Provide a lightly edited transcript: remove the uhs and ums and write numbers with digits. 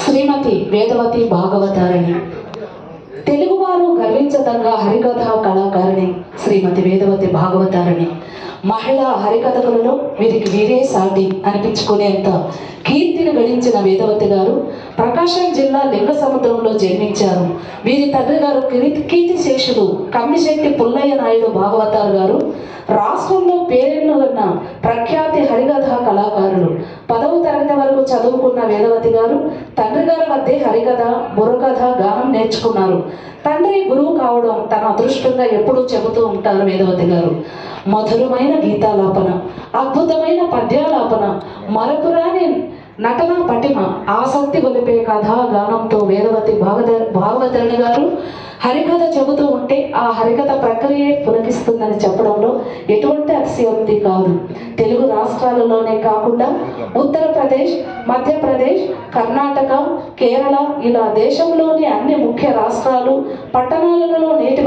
శ్రీమతి వేదవతి భాగవతారిణి తెలుగువారు గర్వించదగ్గ హరికథ కళాకారిణి శ్రీమతి వేదవతి భాగవతారిణి మహిళా హరికథకులలో వీరికి వీరే సాటి అనిపించుకునేంత కీర్తిని గడించిన వేదవతి గారు ప్రకాశం జిల్లా లింగసముద్రంలో జన్మించారు. వీరి తండ్రి గారు కీర్తిశేషుడు కమ్మిశెట్టి పుల్లయ్య నాయుడు భాగవతారు గారు రాష్ట్రంలో పేరెన్నున్న ప్రఖ్యాతి హరికథ కళాకారులు. 10వ తరగతి వరకు చదువుకున్న వేదవతి గారు తండ్రి గారి వద్దే హరికథ బుర్రకథ గానం నేర్చుకున్నారు. తండ్రి గురువు కావడం తన అదృష్టంగా ఎప్పుడూ చెబుతూ ఉంటారు వేదవతి గారు. మధురమైన గీతాలాపన, అద్భుతమైన పద్యాలాపన, మరపురాని నటన పటిమ, ఆసక్తి గొలిపే కథా గానంతో వేదవతి భాగవతారిణి గారు హరికథ చెబుతూ ఉంటే ఆ హరికథ ప్రక్రియే పులకిస్తుందని చెప్పడంలో ఎటువంటి అతిశయోక్తి కాదు. తెలుగు రాష్ట్రాలలోనే కాకుండా ఉత్తరప్రదేశ్, మధ్యప్రదేశ్, కర్ణాటక, కేరళ ఇలా దేశంలోని అన్ని ముఖ్య రాష్ట్రాలు, పట్టణాలలో నేటి